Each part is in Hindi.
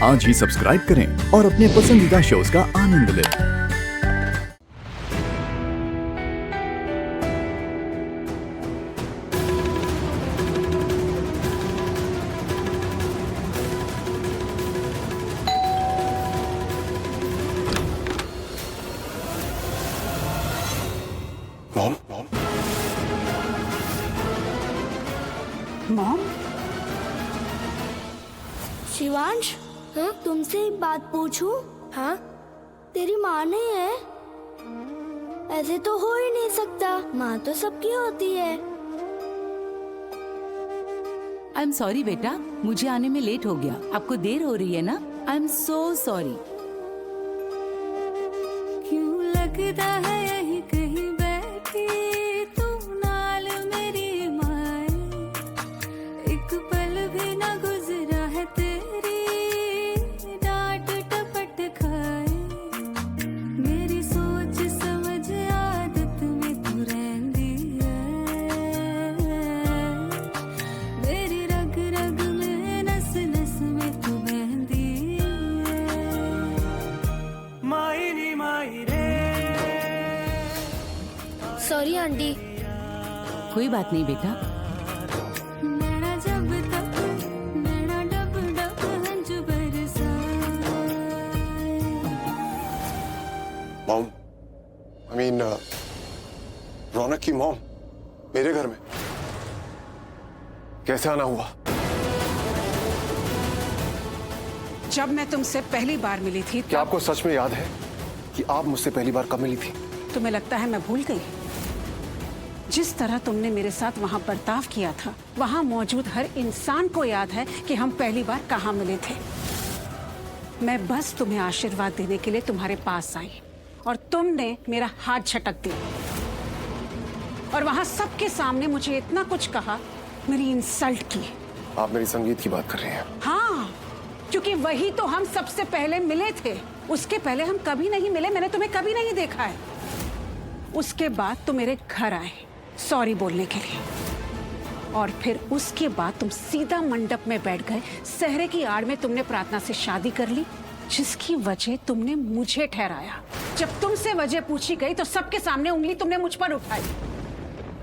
आज ही सब्सक्राइब करें और अपने पसंदीदा शोज का आनंद लें। मॉम मॉम शिवांश, हाँ? तुमसे एक बात पूछूं? हाँ? तेरी माँ नहीं है? ऐसे तो हो ही नहीं सकता, माँ तो सबकी होती है। आई एम सॉरी बेटा, मुझे आने में लेट हो गया। आपको देर हो रही है ना? I am so sorry. क्यों लगता है यहीं कहीं बैठी तुम नाल मेरी माए, एक पल भी ना गुजरा है तेरी डांट टपट खाए। मेरी सोच समझ आदत में तू रहंदी है, मेरी रग रग में नस नस में तू बहंदी है। माई नी माई रे। Sorry aunty. कोई बात नहीं बेटा। नैना जब तक नैना डब डब हंज बरसाए। मॉम आई मीन रौनक की मॉम मेरे घर में कैसे आना हुआ? जब मैं तुमसे पहली बार मिली थी क्या आपको सच में याद है कि आप मुझसे पहली बार कब मिली थी? तुम्हें लगता है मैं भूल गई? जिस तरह तुमने मेरे साथ वहां बर्ताव किया था, वहां मौजूद हर इंसान को याद है कि हम पहली बार कहां मिले थे। मैं बस तुम्हें आशीर्वाद देने के लिए तुम्हारे पास आई और तुमने मेरा हाथ झटक दिया और वहां सबके सामने मुझे इतना कुछ कहा, मेरी इंसल्ट की। आप मेरी संगीत की बात कर रही हैं? हाँ, क्योंकि वही तो हम सबसे पहले मिले थे। उसके पहले हम कभी नहीं मिले, मैंने तुम्हें कभी नहीं देखा है। उसके बाद तुम मेरे घर आए सॉरी बोलने के लिए, और फिर उसके बाद तुम सीधा मंडप में बैठ गए। सहरे की आड़ में तुमने प्रार्थना से शादी कर ली, जिसकी वजह तुमने मुझे ठहराया। जब तुमसे वजह पूछी गई तो सबके सामने उंगली तुमने मुझ पर उठाई।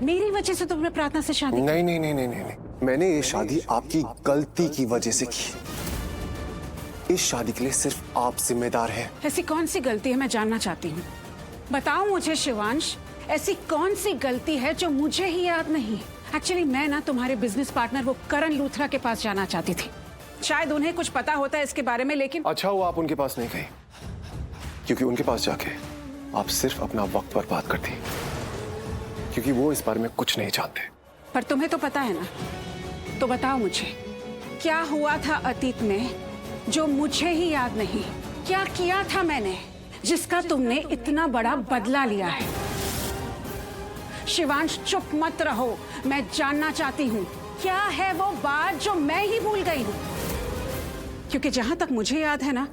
मेरी वजह से तुमने प्रार्थना से शादी नहीं नहीं नहीं नहीं नहीं, मैंने ये शादी आपकी गलती की वजह से की। इस शादी के लिए सिर्फ आप जिम्मेदार हैं। ऐसी कौन सी गलती है, मैं जानना चाहती हूँ। बताओ मुझे शिवांश, ऐसी कौन सी गलती है जो मुझे ही याद नहीं? एक्चुअली मैं ना तुम्हारे बिजनेस पार्टनर वो करण लूथरा के पास जाना चाहती थी। शायद उन्हें कुछ पता होता है इसके बारे में, लेकिन अच्छा हुआ आप उनके पास नहीं गए, क्योंकि उनके पास जाके आप सिर्फ अपना वक्त बर्बाद करती, क्योंकि वो इस बारे में कुछ नहीं जानते। पर तुम्हें तो पता है ना, तो बताओ मुझे क्या हुआ था अतीत में जो मुझे ही याद नहीं? क्या किया था मैंने जिसका तुमने इतना बड़ा बदला लिया है? शिवांश चुप मत रहो, मैं जानना चाहती हूँ क्या है वो बात जो मैं ही भूल गई हूँ। क्योंकि जहां तक मुझे याद है ना,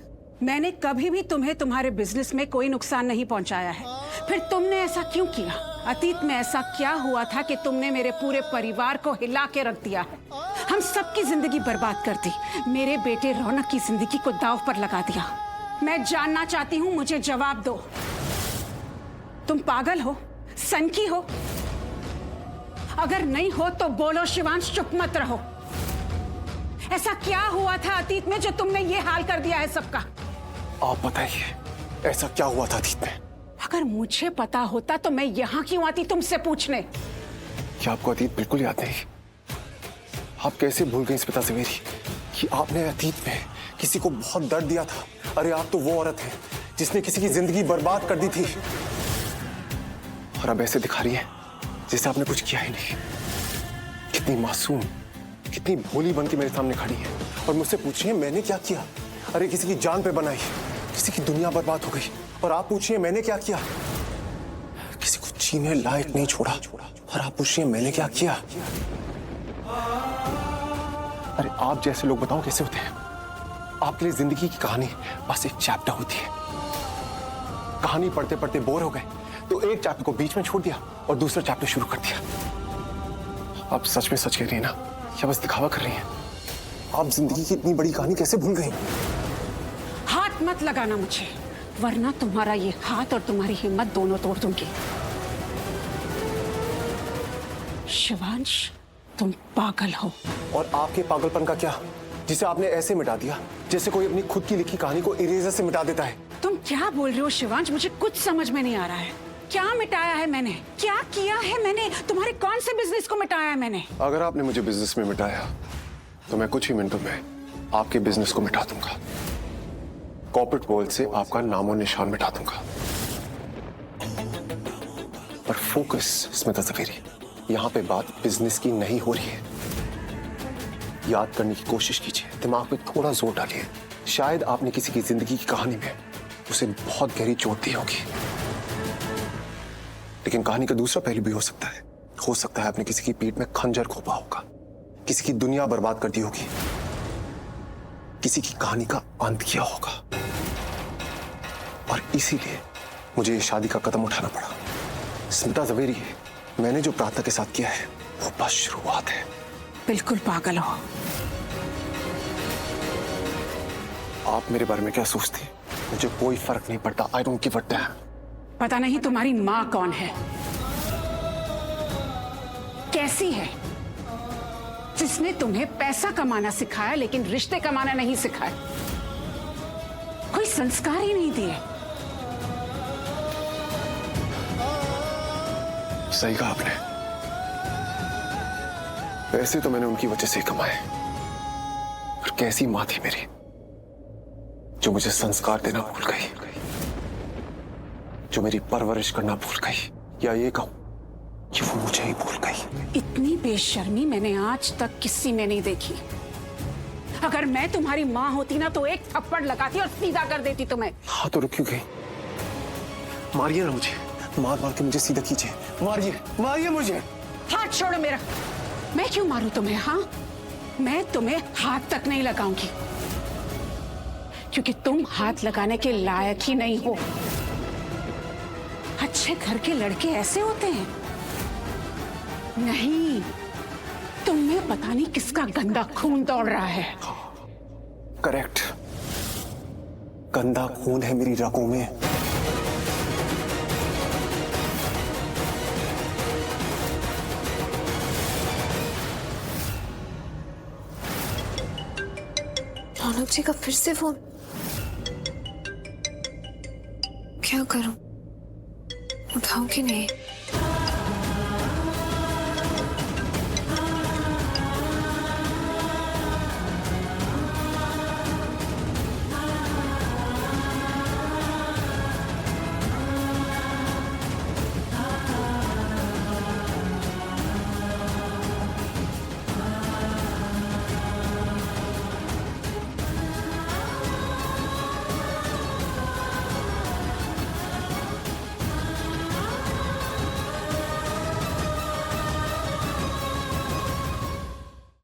मैंने कभी भी तुम्हें तुम्हारे बिजनेस में कोई नुकसान नहीं पहुंचाया है। फिर तुमने ऐसा क्यों किया? अतीत में ऐसा क्या हुआ था कि तुमने मेरे पूरे परिवार को हिला के रख दिया है? हम सबकी जिंदगी बर्बाद कर दी, मेरे बेटे रौनक की जिंदगी को दांव पर लगा दिया। मैं जानना चाहती हूँ, मुझे जवाब दो। तुम पागल हो, सनकी हो? अगर नहीं हो तो बोलो शिवांश, चुप मत रहो। ऐसा क्या हुआ था अतीत में जो तुमने ये हाल कर दिया है सबका? आप बताइए, ऐसा क्या हुआ था अतीत में? अगर मुझे पता होता तो मैं यहाँ क्यों आती तुमसे पूछने? क्या आपको अतीत बिल्कुल याद नहीं? आप कैसे भूल गई इस पिता से मेरी कि आपने अतीत में किसी को बहुत दर्द दिया था? अरे आप तो वो औरत है जिसने किसी की जिंदगी बर्बाद कर दी थी, और अब ऐसे दिखा रही है जैसे आपने कुछ किया ही नहीं। कितनी मासूम, कितनी भोली बन के मेरे सामने खड़ी है और मुझसे पूछिए मैंने क्या किया? अरे किसी की जान पे बनाई, किसी की दुनिया बर्बाद हो गई, और आप पूछिए मैंने क्या किया? किसी को जीने लायक नहीं छोड़ा, और आप पूछिए मैंने क्या किया? अरे आप जैसे लोग बताओ कैसे होते हैं? आपके लिए जिंदगी की कहानी बस एक चैप्टर होती है। कहानी पढ़ते पढ़ते बोर हो गए तो एक चैप्टर को बीच में छोड़ दिया और दूसरा चैप्टर शुरू कर दिया। आप सच में सच कह रही हैं ना, या बस दिखावा कर रही हैं? आप जिंदगी की इतनी बड़ी कहानी कैसे भूल गई? हाथ मत लगाना मुझे, वरना तुम्हारा ये हाथ और तुम्हारी हिम्मत दोनों तोड़ दूंगी। शिवांश, तुम पागल हो। और आपके पागलपन का क्या, जिसे आपने ऐसे मिटा दिया जैसे कोई अपनी खुद की लिखी कहानी को इरेजर से मिटा देता है। तुम क्या बोल रहे हो शिवांश? मुझे कुछ समझ में नहीं आ रहा है। क्या मिटाया है मैंने? क्या किया है मैंने? तुम्हारे कौन से बिजनेस को मिटाया है मैंने? अगर आपने मुझे बिजनेस में मिटाया तो मैं कुछ ही मिनटों में आपके बिजनेस को मिटा दूंगा। कॉर्पोरेट वर्ल्ड से आपका नामो निशान मिटा दूंगा। पर फोकस स्मिता जवेरी, यहाँ पे बात बिजनेस की नहीं हो रही है। याद करने की कोशिश कीजिए, दिमाग पे थोड़ा जोर डालिए। शायद आपने किसी की जिंदगी की कहानी में उसे बहुत गहरी चोट दी होगी, लेकिन कहानी का दूसरा पहलू भी हो सकता है। हो सकता है आपने किसी की पीठ में खंजर घोंपा होगा, किसी की दुनिया बर्बाद कर दी होगी, किसी की कहानी का अंत किया होगा, और इसीलिए मुझे ये शादी का कदम उठाना पड़ा। स्मिता जवेरी, मैंने जो प्रार्थना के साथ किया है वो बस शुरुआत है। बिल्कुल पागल हो। आप मेरे बारे में क्या सोचती? मुझे कोई फर्क नहीं पड़ता। I don't give a dam. पता नहीं तुम्हारी माँ कौन है, कैसी है, जिसने तुम्हें पैसा कमाना सिखाया लेकिन रिश्ते कमाना नहीं सिखाया, कोई संस्कार ही नहीं दिए। सही कहा आपने। पैसे तो मैंने उनकी वजह से ही कमाए, पर कैसी माँ थी मेरी जो मुझे संस्कार देना भूल गई, जो मेरी परवरिश करना भूल गई, या ये कहूं कि वो मुझे ही भूल गई। इतनी बेशर्मी मैंने आज तक किसी में नहीं देखी। अगर मैं तुम्हारी माँ होती ना तो एक थप्पड़ लगाती और सीधा कर देती तुम्हें। हाँ तो रुक क्यों गई? मारिए ना मुझे, मार मार के मुझे सीधा कीजिए। मारिए, मारिए मुझे। हाथ छोड़ो मेरा। मैं क्यों मारूं तुम्हें? हाँ, मैं तुम्हें हाथ तक नहीं लगाऊंगी, क्योंकि तुम हाथ लगाने के लायक ही नहीं हो। अच्छे घर के लड़के ऐसे होते हैं? नहीं, तुम्हें पता नहीं किसका गंदा खून दौड़ रहा है। करेक्ट, गंदा खून है मेरी रगों में। रौनक जी का फिर से फोन। क्या करूं, उठाऊं कि नहीं?